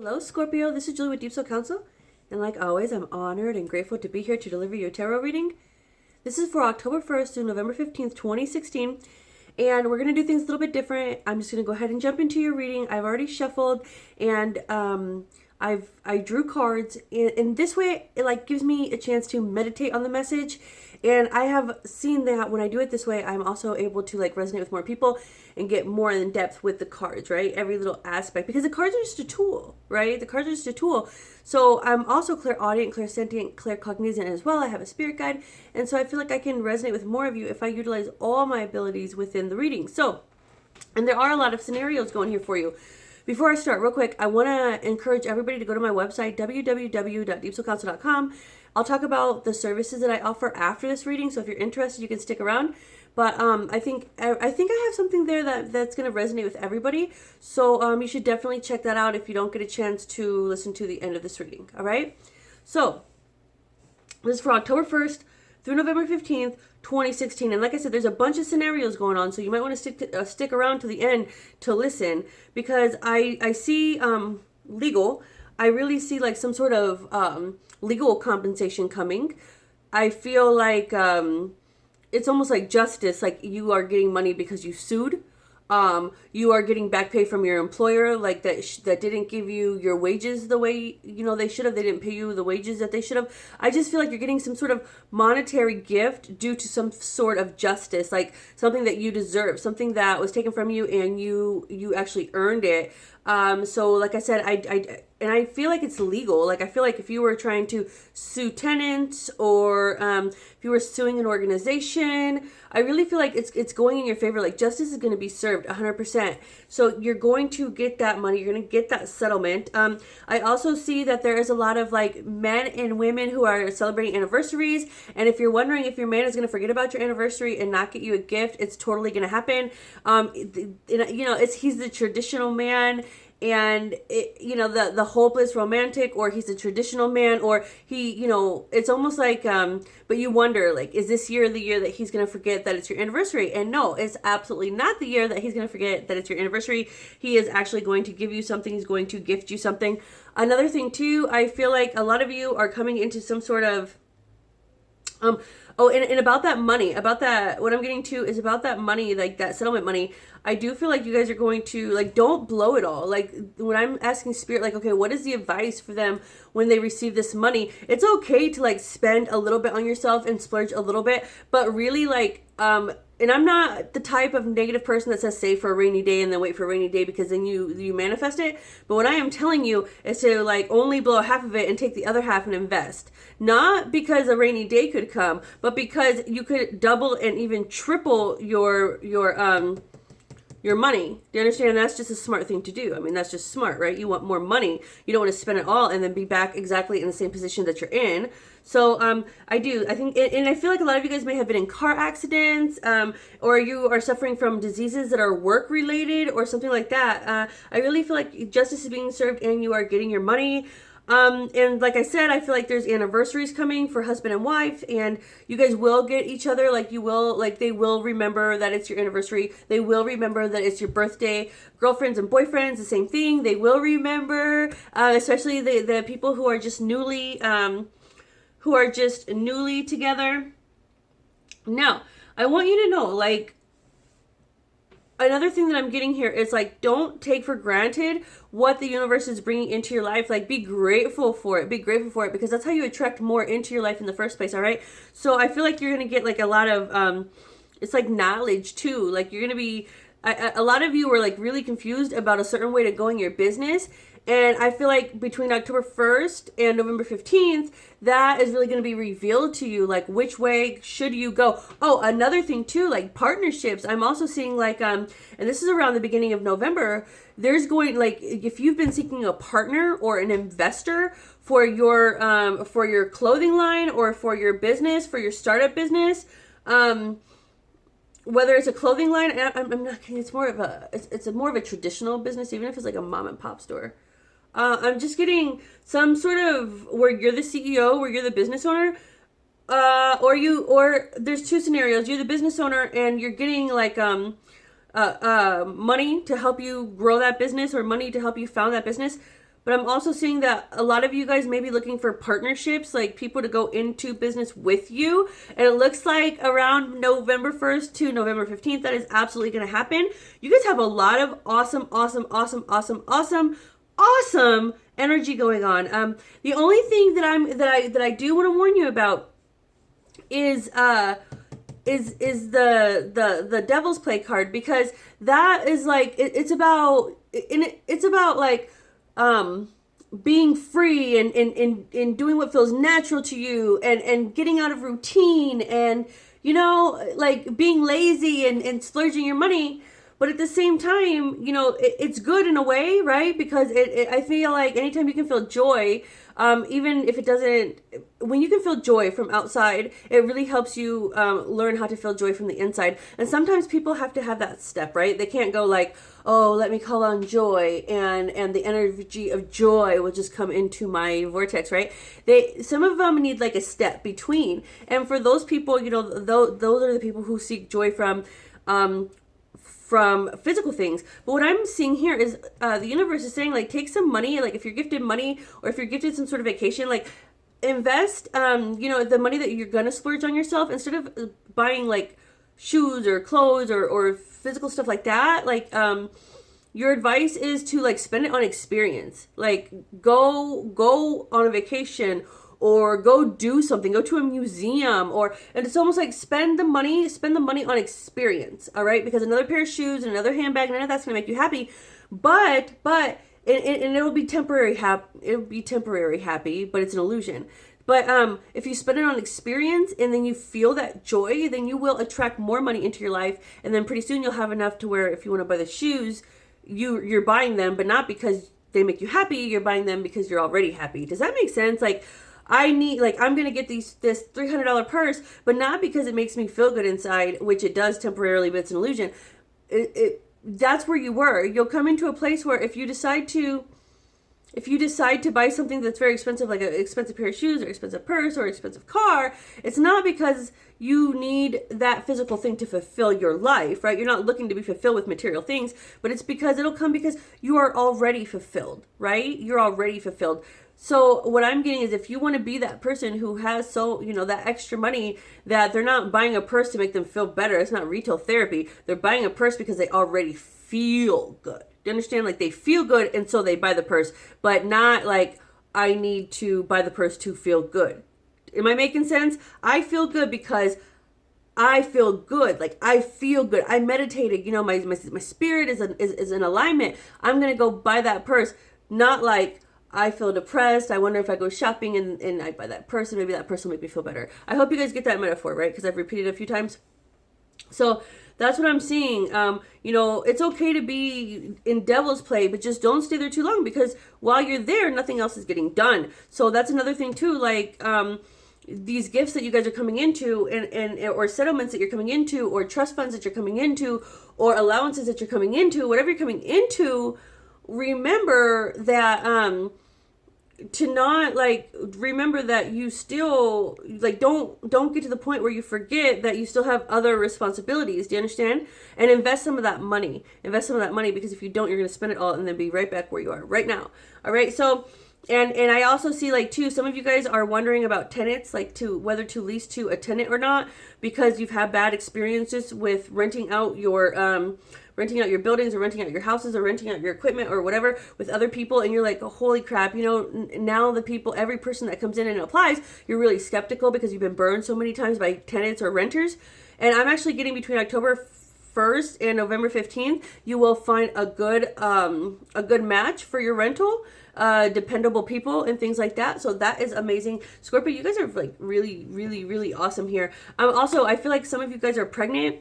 Hello, Scorpio. This is Julie with Deep Soul Counsel. And like always, I'm honored and grateful to be here to deliver your tarot reading. This is for October 1st through November 15th, 2016. And we're going to do things a little bit different. I'm just going to go ahead and jump into your reading. I've already shuffled and I drew cards. And this way, it gives me a chance to meditate on the message. And I have seen that when I do it this way, I'm also able to resonate with more people and get more in depth with the cards, right? Every little aspect, because the cards are just a tool, right? The cards are just a tool. So I'm also clairaudient, clairsentient, claircognizant as well. I have a spirit guide. And so I feel like I can resonate with more of you if I utilize all my abilities within the reading. So, and there are a lot of scenarios going here for you. Before I start, real quick, I want to encourage everybody to go to my website, www.deepsoulcounsel.com. I'll talk about the services that I offer after this reading, so if you're interested, you can stick around. But I think I have something there that's going to resonate with everybody. So you should definitely check that out if you don't get a chance to listen to the end of this reading. All right? So this is for October 1st through November 15th, 2016. And like I said, there's a bunch of scenarios going on, so you might want to stick around to the end to listen, because I see legal. I really see some sort of legal compensation coming. I feel like it's almost like justice, like you are getting money because you sued. You are getting back pay from your employer, that didn't give you your wages the way they should have. They didn't pay you the wages that they should have. I just feel like you're getting some sort of monetary gift due to some sort of justice, like something that you deserve, something that was taken from you and you actually earned it. So like I said, I feel like it's legal. Like I feel like if you were trying to sue tenants or if you were suing an organization, I really feel like it's going in your favor. Like justice is going to be served 100%. So you're going to get that money. You're going to get that settlement. I also see that there is a lot of men and women who are celebrating anniversaries. And if you're wondering if your man is going to forget about your anniversary and not get you a gift, it's totally going to happen. He's the traditional man. And the hopeless romantic, or he's a traditional man, or he, it's almost like, but you wonder, is this year the year that he's going to forget that it's your anniversary? And no, it's absolutely not the year that he's going to forget that it's your anniversary. He is actually going to give you something. He's going to gift you something. Another thing too, I feel like a lot of you are coming into some sort of, and about that money, what I'm getting to is about that money, that settlement money. I do feel like you guys are going to, don't blow it all. When I'm asking spirit, okay, what is the advice for them when they receive this money? It's okay to, spend a little bit on yourself and splurge a little bit, but really, and I'm not the type of negative person that says save for a rainy day and then wait for a rainy day because then you manifest it. But what I am telling you is to only blow half of it and take the other half and invest. Not because a rainy day could come, but because you could double and even triple your money. Do you understand? That's just a smart thing to do. I mean, that's just smart, right? You want more money. You don't want to spend it all and then be back exactly in the same position that you're in. So I think, and I feel like a lot of you guys may have been in car accidents, or you are suffering from diseases that are work related or something like that. I really feel like justice is being served and you are getting your money. And like I said, I feel like there's anniversaries coming for husband and wife, and you guys will get each other. They will remember that it's your anniversary. They will remember that it's your birthday. Girlfriends and boyfriends, the same thing. They will remember, especially the people who are just newly together. Now, I want you to know, another thing that I'm getting here is don't take for granted what the universe is bringing into your life. Be grateful for it. Be grateful for it, because that's how you attract more into your life in the first place. All right. So I feel like you're going to get a lot of, it's knowledge too. You're going to be, a lot of you were really confused about a certain way to go in your business. And I feel like between October 1st and November 15th, that is really going to be revealed to you, which way should you go. Oh, another thing too, partnerships. I'm also seeing and this is around the beginning of November, there's going, if you've been seeking a partner or an investor for your clothing line or for your business, for your startup business, whether it's a clothing line, I'm not kidding, it's more of a traditional business, even if it's a mom and pop store. I'm just getting some sort of where you're the CEO, where you're the business owner, or there's two scenarios. You're the business owner and you're getting money to help you grow that business or money to help you found that business. but I'm also seeing that a lot of you guys may be looking for partnerships, like people to go into business with you. And it looks like around November 1st to November 15th, that is absolutely going to happen. You guys have a lot of awesome energy going on. The only thing that I do want to warn you about is the devil's play card, because that is like it's about like being free and doing what feels natural to you, and getting out of routine, and like being lazy and splurging your money. But at the same time, it's good in a way, right? Because I feel like anytime you can feel joy, even if it doesn't, when you can feel joy from outside, it really helps you learn how to feel joy from the inside. And sometimes people have to have that step, right? They can't go like, oh, let me call on joy, and the energy of joy will just come into my vortex, right? Some of them need like a step between. And for those people, those are the people who seek joy from physical things. But what I'm seeing here is the universe is saying, like, take some money, like if you're gifted money, or if you're gifted some sort of vacation, like invest the money that you're gonna splurge on yourself, instead of buying like shoes or clothes or physical stuff like that. Like your advice is to like spend it on experience, like go on a vacation, or go do something, go to a museum, and it's almost like spend the money on experience. All right. Because another pair of shoes and another handbag, none of that's going to make you happy, but it'll be temporary happy, but it's an illusion. But if you spend it on experience and then you feel that joy, then you will attract more money into your life. And then pretty soon you'll have enough to where if you want to buy the shoes, you're buying them, but not because they make you happy. You're buying them because you're already happy. Does that make sense? Like, I'm going to get this $300 purse, but not because it makes me feel good inside, which it does temporarily, but it's an illusion. That's where you were. You'll come into a place where if you decide to buy something that's very expensive, like an expensive pair of shoes or expensive purse or expensive car, it's not because you need that physical thing to fulfill your life, right? You're not looking to be fulfilled with material things, but it's because it'll come because you are already fulfilled, right? You're already fulfilled. So what I'm getting is, if you want to be that person who has that extra money, that they're not buying a purse to make them feel better. It's not retail therapy. They're buying a purse because they already feel good. Do you understand? Like, they feel good, and so they buy the purse, but not like, I need to buy the purse to feel good. Am I making sense? I feel good because I feel good. Like, I feel good. I meditated. My spirit is in alignment. I'm going to go buy that purse. Not like, I feel depressed. I wonder if I go shopping and I buy that purse, and maybe that purse will make me feel better. I hope you guys get that metaphor, right? Because I've repeated it a few times. So that's what I'm seeing. It's okay to be in devil's play, but just don't stay there too long, because while you're there, nothing else is getting done. So that's another thing too. Like, these gifts that you guys are coming into, and or settlements that you're coming into, or trust funds that you're coming into, or allowances that you're coming into, whatever you're coming into, remember that remember that you still, like, don't get to the point where you forget that you still have other responsibilities. Do you understand? And invest some of that money, because if you don't, you're going to spend it all and then be right back where you are right now. All right. So, and I also see, like, too, some of you guys are wondering about tenants, like, whether to lease to a tenant or not, because you've had bad experiences with renting out your buildings, or renting out your houses, or renting out your equipment or whatever with other people. And you're like, oh, holy crap, now every person that comes in and applies, you're really skeptical because you've been burned so many times by tenants or renters. And I'm actually getting between October 1st and November 15th, you will find a good match for your rental, dependable people and things like that. So that is amazing. Scorpio, you guys are like really, really, really awesome here. Also, I feel like some of you guys are pregnant,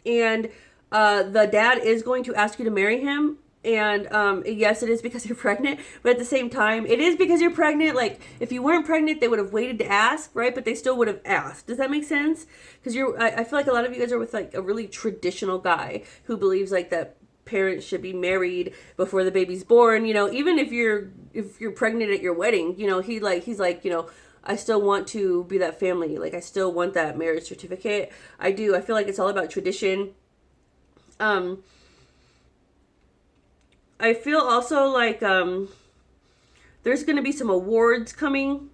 and the dad is going to ask you to marry him. And yes, it is because you're pregnant, but at the same time, it is because you're pregnant. Like, if you weren't pregnant, they would have waited to ask, right? But they still would have asked. Does that make sense? Because I feel like a lot of you guys are with like a really traditional guy who believes like that parents should be married before the baby's born. Even if you're pregnant at your wedding, he's like, I still want to be that family. Like, I still want that marriage certificate. I do. I feel like it's all about tradition. I feel also like there's going to be some awards coming,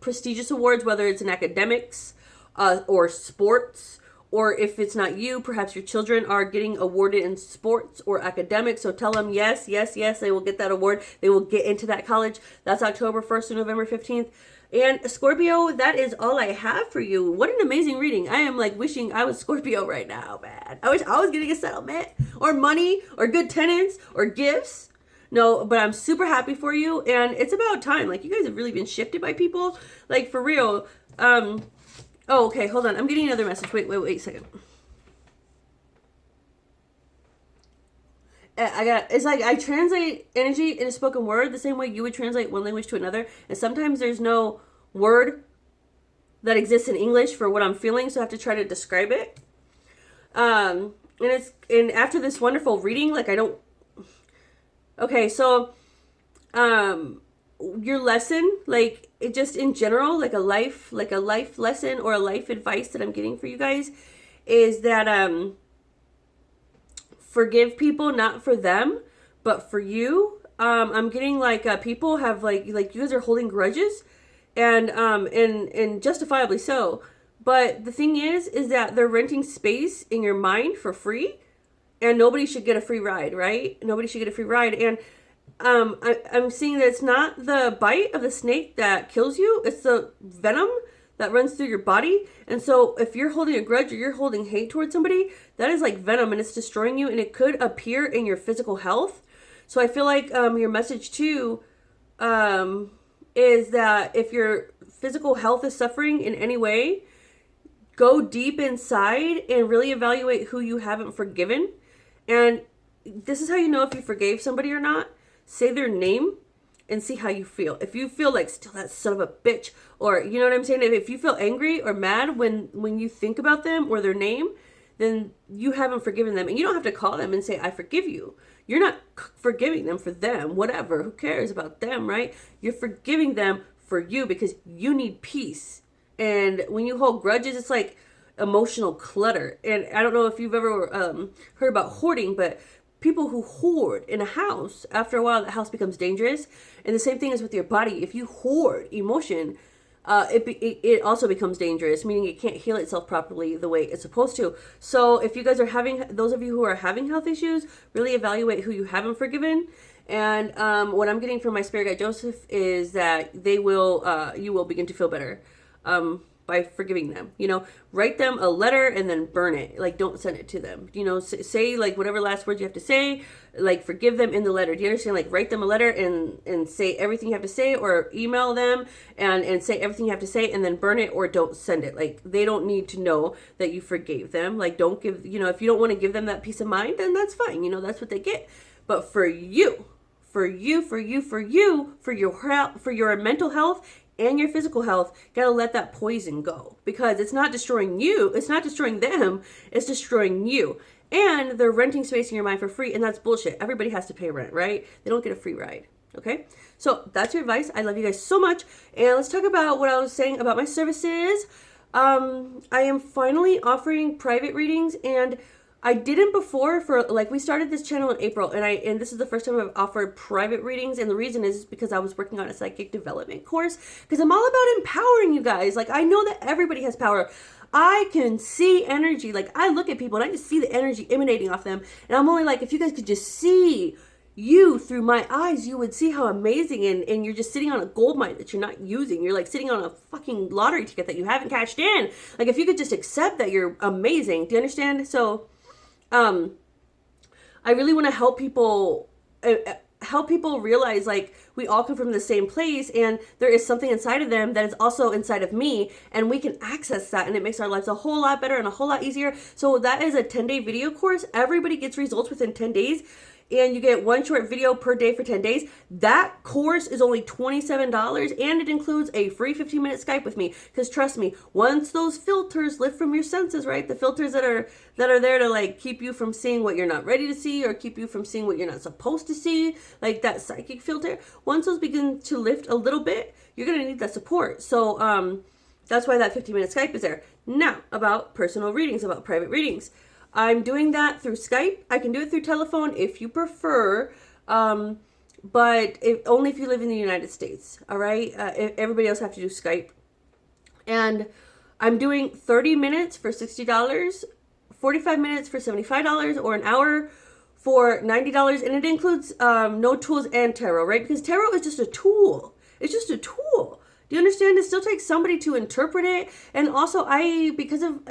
prestigious awards, whether it's in academics or sports, or if it's not you, perhaps your children are getting awarded in sports or academics. So tell them yes, yes, yes, they will get that award. They will get into that college. That's October 1st to November 15th. And Scorpio, that is all I have for you. What an amazing reading. I am like wishing I was Scorpio right now, man. I wish I was getting a settlement or money or good tenants or gifts. No, but I'm super happy for you. And it's about time. Like, you guys have really been shifted by people. Like, for real. Oh, okay. Hold on. I'm getting another message. Wait a second. It's like I translate energy in a spoken word the same way you would translate one language to another. And sometimes there's no word that exists in English for what I'm feeling, so I have to try to describe it. And after this wonderful reading, like, I don't. Okay, so your lesson, like, it just in general, like a life lesson or a life advice that I'm getting for you guys is that forgive people, not for them, but for you. I'm getting like people have like you guys are holding grudges, and justifiably so. But the thing is that they're renting space in your mind for free, and nobody should get a free ride, right? Nobody should get a free ride. And I'm seeing that it's not the bite of the snake that kills you; it's the venom that runs through your body. And so if you're holding a grudge or you're holding hate towards somebody, that is like venom, and it's destroying you, and it could appear in your physical health. So I feel like your message too is that if your physical health is suffering in any way, go deep inside and really evaluate who you haven't forgiven. And this is how you know if you forgave somebody or not. Say their name and see how you feel. If you feel like, still that son of a bitch, or you know what I'm saying? If you feel angry or mad when you think about them or their name, then you haven't forgiven them. And you don't have to call them and say, I forgive you. You're not forgiving them for them, whatever. Who cares about them, right? You're forgiving them for you because you need peace. And when you hold grudges, it's like emotional clutter. And I don't know if you've ever heard about hoarding, but people who hoard in a house, after a while, the house becomes dangerous. And the same thing is with your body. If you hoard emotion, it also becomes dangerous, meaning it can't heal itself properly the way it's supposed to. So if you guys are those of you who are having health issues, really evaluate who you haven't forgiven. And what I'm getting from my spirit guide Joseph is that you will begin to feel better by forgiving them. Write them a letter and then burn it. Like, don't send it to them. Say like whatever last words you have to say, like forgive them in the letter. Do you understand? Like, write them a letter and say everything you have to say, or email them and say everything you have to say, and then burn it, or don't send it. Like, they don't need to know that you forgave them. Like, don't give, if you don't want to give them that peace of mind, then that's fine. That's what they get. But for your mental health and your physical health, gotta let that poison go, because it's not destroying you, it's not destroying them, it's destroying you. And they're renting space in your mind for free, and that's bullshit. Everybody has to pay rent, right? They don't get a free ride. Okay, so that's your advice. I love you guys so much. And let's talk about what I was saying about my services. I am finally offering private readings, and I didn't before. We started this channel in April, and this is the first time I've offered private readings. And the reason is because I was working on a psychic development course, because I'm all about empowering you guys. Like, I know that everybody has power. I can see energy. Like, I look at people and I just see the energy emanating off them. And I'm only like, if you guys could just see you through my eyes, you would see how amazing, and you're just sitting on a gold mine that you're not using. You're like sitting on a fucking lottery ticket that you haven't cashed in. Like, if you could just accept that you're amazing. Do you understand? So I really want to help people realize, like, we all come from the same place, and there is something inside of them that is also inside of me, and we can access that, and it makes our lives a whole lot better and a whole lot easier. So that is a 10-day video course. Everybody gets results within 10 days. And you get one short video per day for 10 days. That course is only $27, and it includes a free 15-minute Skype with me. Because trust me, once those filters lift from your senses, right? The filters that are there to, like, keep you from seeing what you're not ready to see, or keep you from seeing what you're not supposed to see, like that psychic filter. Once those begin to lift a little bit, you're gonna need that support. So that's why that 15-minute Skype is there. Now, about personal readings, about private readings. I'm doing that through Skype. I can do it through telephone if you prefer. but only if you live in the United States. All right. Everybody else have to do Skype. And I'm doing 30 minutes for $60, 45 minutes for $75, or an hour for $90. And it includes no tools and tarot, right? Because tarot is just a tool. It's just a tool. Do you understand? It still takes somebody to interpret it. And also because of,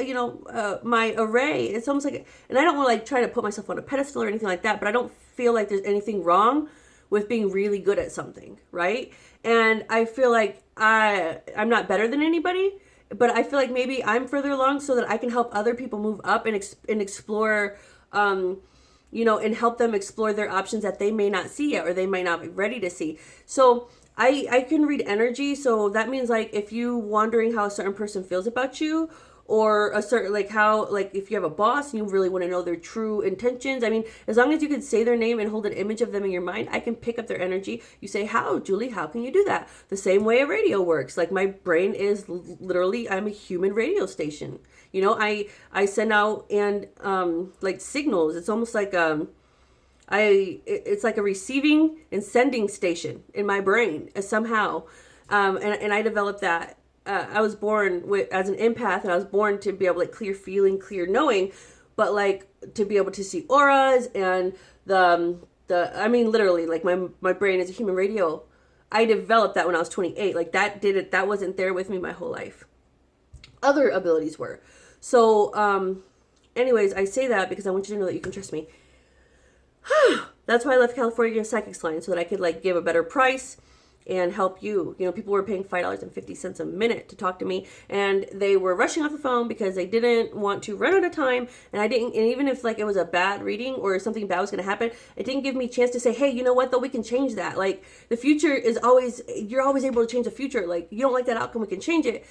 my array, it's almost like, and I don't want to like try to put myself on a pedestal or anything like that, but I don't feel like there's anything wrong with being really good at something, right? And I feel like I'm not better than anybody, but I feel like maybe I'm further along so that I can help other people move up and explore, and help them explore their options that they may not see yet, or they might not be ready to see. So I can read energy. So that means like if you wondering how a certain person feels about you, or a certain, like how, like if you have a boss and you really want to know their true intentions. I mean, as long as you can say their name and hold an image of them in your mind, I can pick up their energy. You say, how, Julie, how can you do that? The same way a radio works. Like my brain is literally, I'm a human radio station. I send out and like signals. It's almost like it's like a receiving and sending station in my brain somehow. And I developed that. I was born as an empath, and I was born to be able to clear feeling, clear knowing, but like to be able to see auras and I mean, literally, like my brain is a human radio. I developed that when I was 28. Like that wasn't there with me my whole life. Other abilities were. So, anyways, I say that because I want you to know that you can trust me. That's why I left California Psychics Line, so that I could like give a better price and help you. People were paying $5.50 a minute to talk to me, and they were rushing off the phone because they didn't want to run out of time. And even if like it was a bad reading or something bad was going to happen, it didn't give me a chance to say, hey, you know what, though, we can change that. Like the future is you're always able to change the future. Like you don't like that outcome, we can change it.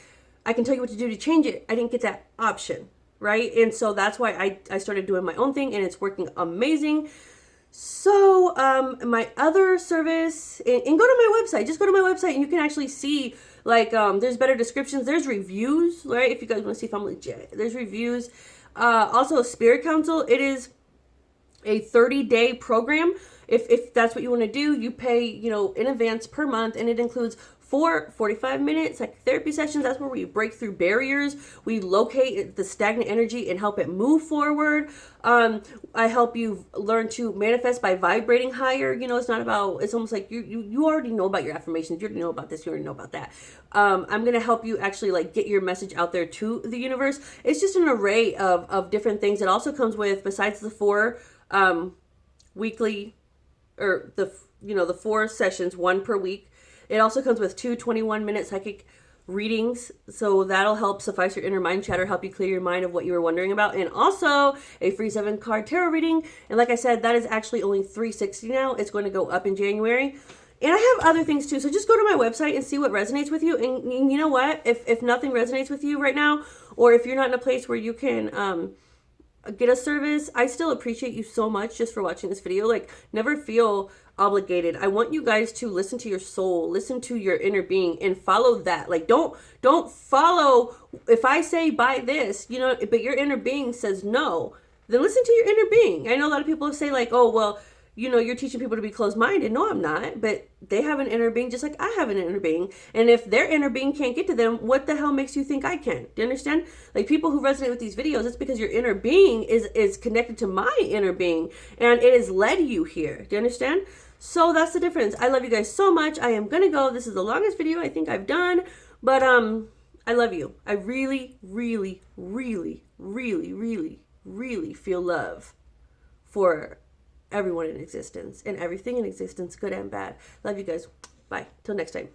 I can tell you what to do to change it. I didn't get that option, right? And so that's why I started doing my own thing, and it's working amazing. So, my other service, and go to my website, just go to my website and you can actually see, like, there's better descriptions, there's reviews, right? If you guys want to see if I'm legit, there's reviews. Also Spirit Council, it is a 30-day program. If that's what you want to do, you pay, in advance per month, and it includes 4 45-minute psychotherapy sessions. That's where we break through barriers. We locate the stagnant energy and help it move forward. I help you learn to manifest by vibrating higher. It's not about, it's almost like you already know about your affirmations. You already know about this. You already know about that. I'm going to help you actually like get your message out there to the universe. It's just an array of different things. It also comes with, besides the 4 weekly, or the 4 sessions, 1 per week, it also comes with 2 21-minute psychic readings. So that'll help suffice your inner mind chatter, help you clear your mind of what you were wondering about. And also a free 7-card tarot reading. And like I said, that is actually only $360 now. It's going to go up in January. And I have other things too. So just go to my website and see what resonates with you. And you know what? If nothing resonates with you right now, or if you're not in a place where you can get a service, I still appreciate you so much just for watching this video. Like, never feel obligated. I want you guys to listen to your soul, listen to your inner being, and follow that. Like, don't follow if I say buy this, but your inner being says no, then listen to your inner being. I know a lot of people say like, oh, well, you're teaching people to be closed-minded. No, I'm not. But they have an inner being just like I have an inner being. And if their inner being can't get to them, what the hell makes you think I can? Do you understand? Like, people who resonate with these videos, it's because your inner being is connected to my inner being. And it has led you here. Do you understand? So that's the difference. I love you guys so much. I am going to go. This is the longest video I think I've done. But I love you. I really, really, really, really, really, really feel love for everyone in existence and everything in existence, good and bad. Love you guys. Bye. Till next time.